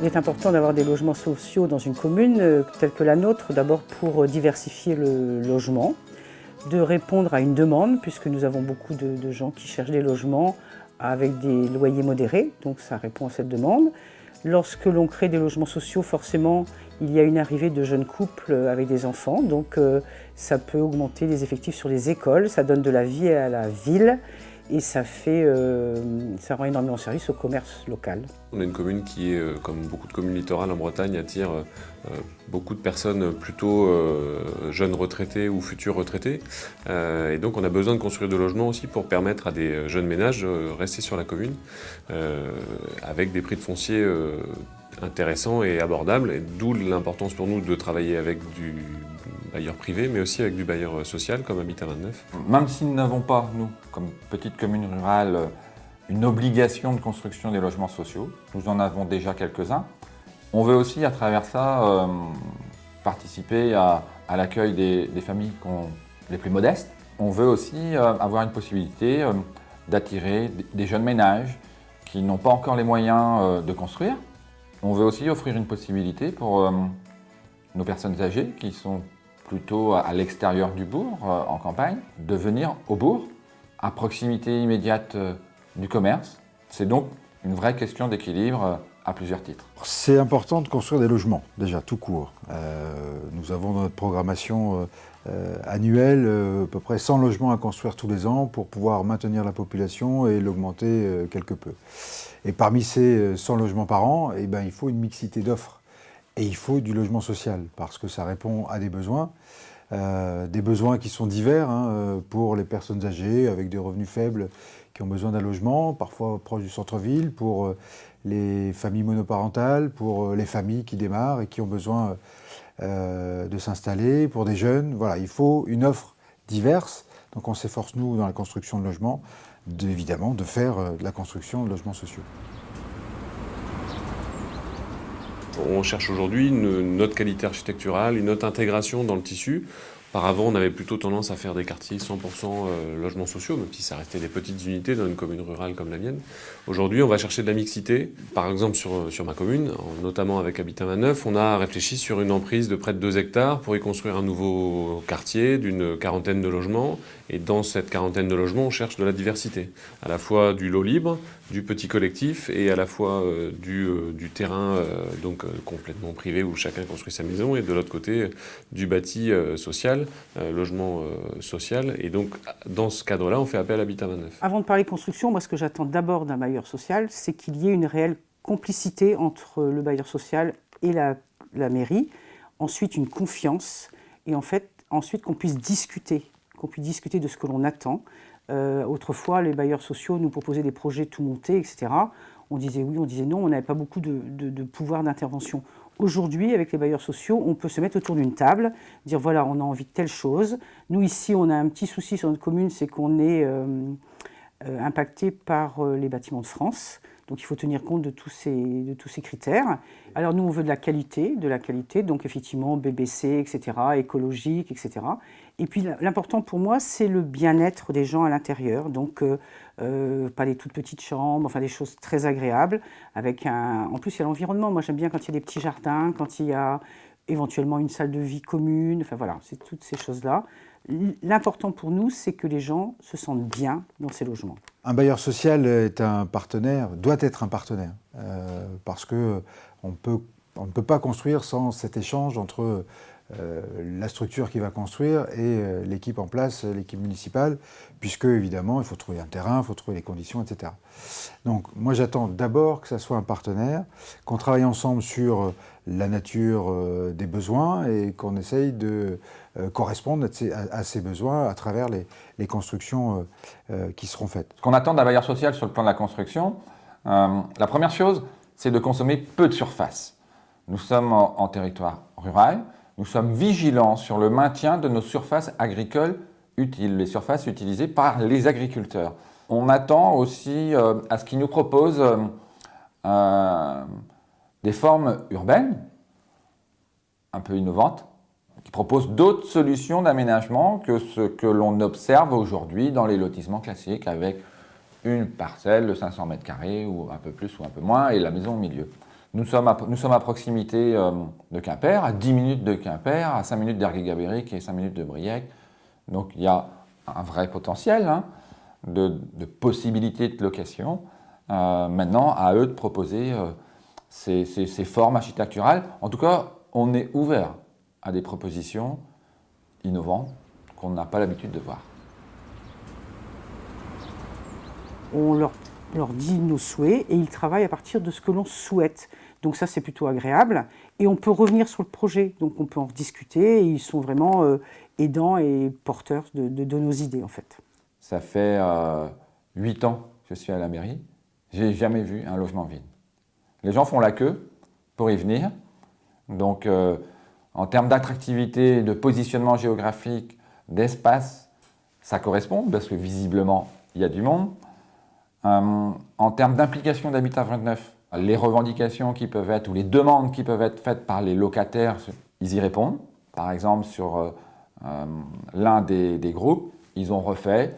Il est important d'avoir des logements sociaux dans une commune telle que la nôtre, d'abord pour diversifier le logement, de répondre à une demande, puisque nous avons beaucoup de gens qui cherchent des logements avec des loyers modérés, donc ça répond à cette demande. Lorsque l'on crée des logements sociaux, forcément, il y a une arrivée de jeunes couples avec des enfants, donc ça peut augmenter les effectifs sur les écoles, ça donne de la vie à la ville et ça rend énormément service au commerce local. On est une commune qui, comme beaucoup de communes littorales en Bretagne, attire beaucoup de personnes plutôt jeunes retraités ou futurs retraités. Et donc on a besoin de construire de logements aussi pour permettre à des jeunes ménages de rester sur la commune avec des prix de foncier intéressants et abordables. Et d'où l'importance pour nous de travailler avec du bailleur privé, mais aussi avec du bailleur social comme Habitat 29. Même si nous n'avons pas, nous, comme petite commune rurale, une obligation de construction des logements sociaux, nous en avons déjà quelques-uns. On veut aussi, à travers ça, participer à l'accueil des familles les plus modestes. On veut aussi avoir une possibilité d'attirer des jeunes ménages qui n'ont pas encore les moyens de construire. On veut aussi offrir une possibilité pour nos personnes âgées qui sont plutôt à l'extérieur du bourg, en campagne, de venir au bourg, à proximité immédiate du commerce. C'est donc une vraie question d'équilibre à plusieurs titres. C'est important de construire des logements, déjà, tout court. Nous avons dans notre programmation annuelle à peu près 100 logements à construire tous les ans pour pouvoir maintenir la population et l'augmenter quelque peu. Et parmi ces 100 logements par an, eh ben, il faut une mixité d'offres. Et il faut du logement social, parce que ça répond à des besoins qui sont divers pour les personnes âgées avec des revenus faibles qui ont besoin d'un logement, parfois proche du centre-ville, pour les familles monoparentales, pour les familles qui démarrent et qui ont besoin de s'installer, pour des jeunes. Voilà, il faut une offre diverse. Donc on s'efforce, nous, dans la construction de logements, évidemment, de faire de la construction de logements sociaux. On cherche aujourd'hui une autre qualité architecturale, une autre intégration dans le tissu. Auparavant, on avait plutôt tendance à faire des quartiers 100% logements sociaux, même si ça restait des petites unités dans une commune rurale comme la mienne. Aujourd'hui, on va chercher de la mixité. Par exemple, sur ma commune, notamment avec Habitat 29, on a réfléchi sur une emprise de près de 2 hectares pour y construire un nouveau quartier d'une quarantaine de logements. Et dans cette quarantaine de logements, on cherche de la diversité. À la fois du lot libre, du petit collectif et à la fois du terrain complètement privé où chacun construit sa maison et de l'autre côté du bâti social, logement social. Et donc dans ce cadre-là, on fait appel à Habitat 29. Avant de parler construction, moi ce que j'attends d'abord d'un bailleur social, c'est qu'il y ait une réelle complicité entre le bailleur social et la mairie. Ensuite une confiance et en fait ensuite qu'on puisse discuter de ce que l'on attend. Autrefois, les bailleurs sociaux nous proposaient des projets tout montés, etc. On disait oui, on disait non, on n'avait pas beaucoup de pouvoir d'intervention. Aujourd'hui, avec les bailleurs sociaux, on peut se mettre autour d'une table, dire voilà, on a envie de telle chose. Nous, ici, on a un petit souci sur notre commune, c'est qu'on est impacté par les bâtiments de France. Donc il faut tenir compte de tous ces critères. Alors nous, on veut de la qualité, donc effectivement BBC, etc., écologique, etc. Et puis l'important pour moi, c'est le bien-être des gens à l'intérieur, donc pas des toutes petites chambres, enfin des choses très agréables. En plus, il y a l'environnement. Moi, j'aime bien quand il y a des petits jardins, quand il y a éventuellement une salle de vie commune, enfin voilà, c'est toutes ces choses-là. L'important pour nous, c'est que les gens se sentent bien dans ces logements. Un bailleur social est un partenaire, doit être un partenaire, parce qu'on ne peut pas construire sans cet échange entre la structure qui va construire et l'équipe en place, l'équipe municipale, puisque évidemment il faut trouver un terrain, il faut trouver les conditions, etc. Donc moi j'attends d'abord que ça soit un partenaire, qu'on travaille ensemble sur la nature des besoins et qu'on essaye de correspondre à ces besoins à travers les constructions qui seront faites. Ce qu'on attend d'un bailleur social sur le plan de la construction, la première chose, c'est de consommer peu de surface. Nous sommes en territoire rural, nous sommes vigilants sur le maintien de nos surfaces agricoles utiles, les surfaces utilisées par les agriculteurs. On attend aussi à ce qu'ils nous proposent des formes urbaines, un peu innovantes, qui proposent d'autres solutions d'aménagement que ce que l'on observe aujourd'hui dans les lotissements classiques avec une parcelle de 500 mètres carrés ou un peu plus ou un peu moins et la maison au milieu. Nous sommes à proximité de Quimper, à 10 minutes de Quimper, à 5 minutes d'Ergué-Gabéric et 5 minutes de Briec. Donc il y a un vrai potentiel de possibilités de location. Maintenant, à eux de proposer ces formes architecturales. En tout cas, on est ouvert à des propositions innovantes qu'on n'a pas l'habitude de voir. On leur dit nos souhaits et ils travaillent à partir de ce que l'on souhaite. Donc ça, c'est plutôt agréable. Et on peut revenir sur le projet, donc on peut en discuter. Et ils sont vraiment aidants et porteurs de nos idées, en fait. Ça fait 8 ans que je suis à la mairie. Je n'ai jamais vu un logement vide. Les gens font la queue pour y venir. Donc, en termes d'attractivité, de positionnement géographique, d'espace, ça correspond parce que visiblement, il y a du monde. En termes d'implication d'Habitat 29, les revendications qui peuvent être, ou les demandes qui peuvent être faites par les locataires, ils y répondent. Par exemple, sur l'un des groupes, ils ont refait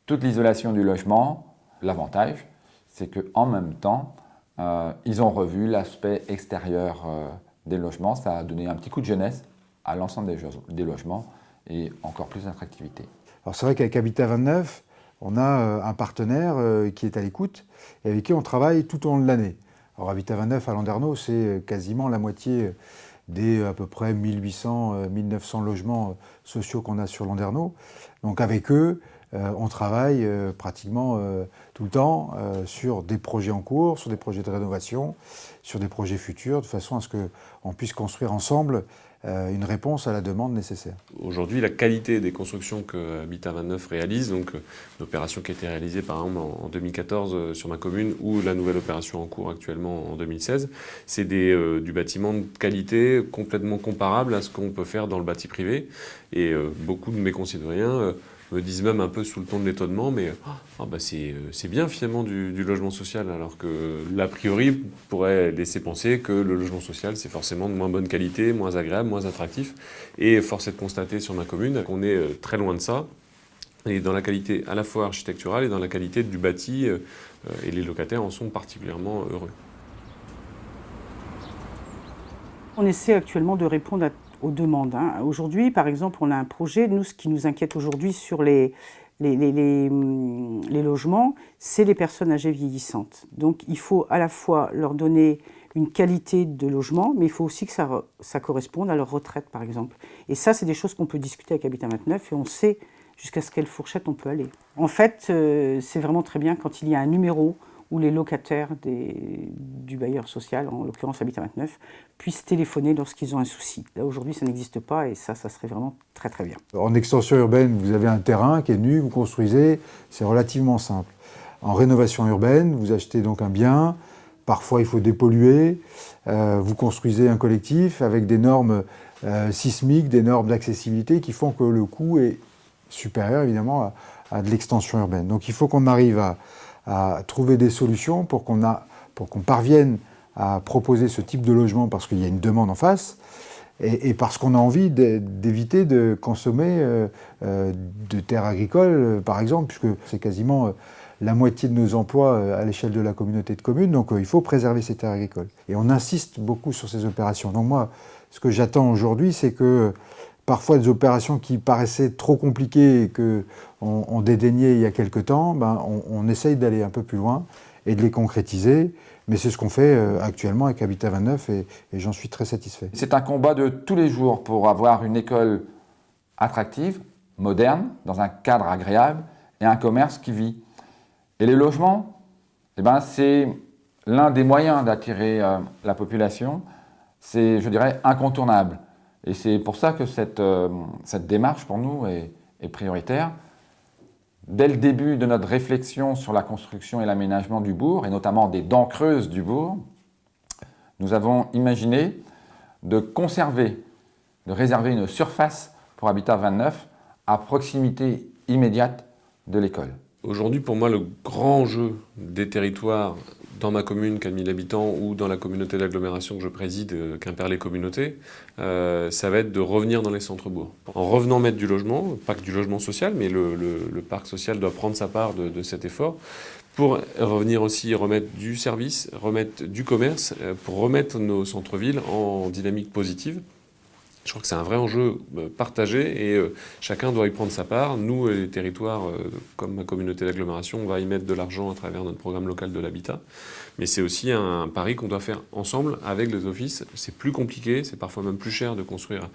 toute l'isolation du logement. L'avantage, c'est qu'en même temps, ils ont revu l'aspect extérieur des logements. Ça a donné un petit coup de jeunesse à l'ensemble des logements et encore plus d'attractivité. Alors c'est vrai qu'avec Habitat 29, on a un partenaire qui est à l'écoute et avec qui on travaille tout au long de l'année. Alors Habitat 29 à Landerneau, c'est quasiment la moitié des à peu près 1800-1900 logements sociaux qu'on a sur Landerneau. Donc avec eux, on travaille pratiquement tout le temps sur des projets en cours, sur des projets de rénovation, sur des projets futurs, de façon à ce qu'on puisse construire ensemble une réponse à la demande nécessaire. Aujourd'hui, la qualité des constructions que Habitat 29 réalise, donc l'opération qui a été réalisée par exemple en 2014 sur ma commune ou la nouvelle opération en cours actuellement en 2016, c'est du bâtiment de qualité complètement comparable à ce qu'on peut faire dans le bâti privé. Et beaucoup de mes concitoyens me disent même un peu sous le ton de l'étonnement, mais c'est bien finalement du logement social, alors que l'a priori pourrait laisser penser que le logement social c'est forcément de moins bonne qualité, moins agréable, moins attractif. Et force est de constater sur ma commune qu'on est très loin de ça, et dans la qualité à la fois architecturale et dans la qualité du bâti, et les locataires en sont particulièrement heureux. On essaie actuellement de répondre aux demandes. Aujourd'hui, par exemple, on a un projet. Nous, ce qui nous inquiète aujourd'hui sur les logements, c'est les personnes âgées vieillissantes. Donc, il faut à la fois leur donner une qualité de logement, mais il faut aussi que ça corresponde à leur retraite, par exemple. Et ça, c'est des choses qu'on peut discuter avec Habitat 29 et on sait jusqu'à quelle fourchette on peut aller. En fait, c'est vraiment très bien quand il y a un numéro où les locataires du bailleur social, en l'occurrence Habitat 29, puissent téléphoner lorsqu'ils ont un souci. Là, aujourd'hui, ça n'existe pas et ça serait vraiment très très bien. En extension urbaine, vous avez un terrain qui est nu, vous construisez, c'est relativement simple. En rénovation urbaine, vous achetez donc un bien, parfois il faut dépolluer, vous construisez un collectif avec des normes sismiques, des normes d'accessibilité qui font que le coût est supérieur évidemment à de l'extension urbaine. Donc il faut qu'on arrive à trouver des solutions pour qu'on parvienne à proposer ce type de logement parce qu'il y a une demande en face et parce qu'on a envie d'éviter de consommer de terres agricoles, par exemple, puisque c'est quasiment la moitié de nos emplois à l'échelle de la communauté de communes, donc il faut préserver ces terres agricoles. Et on insiste beaucoup sur ces opérations. Donc moi, ce que j'attends aujourd'hui, c'est que parfois des opérations qui paraissaient trop compliquées et qu'on dédaignait il y a quelque temps, on essaye d'aller un peu plus loin et de les concrétiser. Mais c'est ce qu'on fait actuellement avec Habitat 29 et j'en suis très satisfait. C'est un combat de tous les jours pour avoir une école attractive, moderne, dans un cadre agréable et un commerce qui vit. Et les logements, c'est l'un des moyens d'attirer la population. C'est, je dirais, incontournable. Et c'est pour ça que cette démarche, pour nous, est prioritaire. Dès le début de notre réflexion sur la construction et l'aménagement du bourg, et notamment des dents creuses du bourg, nous avons imaginé de conserver, de réserver une surface pour Habitat 29 à proximité immédiate de l'école. Aujourd'hui, pour moi, le grand enjeu des territoires dans ma commune, 4 000 habitants, ou dans la communauté d'agglomération que je préside, Quimperlé-Communauté, ça va être de revenir dans les centres-bourgs. En revenant mettre du logement, pas que du logement social, mais le parc social doit prendre sa part de cet effort, pour revenir aussi remettre du service, remettre du commerce, pour remettre nos centres-villes en dynamique positive. Je crois que c'est un vrai enjeu partagé et chacun doit y prendre sa part. Nous, les territoires, comme ma communauté d'agglomération, on va y mettre de l'argent à travers notre programme local de l'habitat. Mais c'est aussi un pari qu'on doit faire ensemble avec les offices. C'est plus compliqué, c'est parfois même plus cher de construire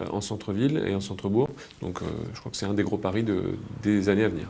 en centre-ville et en centre-bourg. Donc je crois que c'est un des gros paris des années à venir.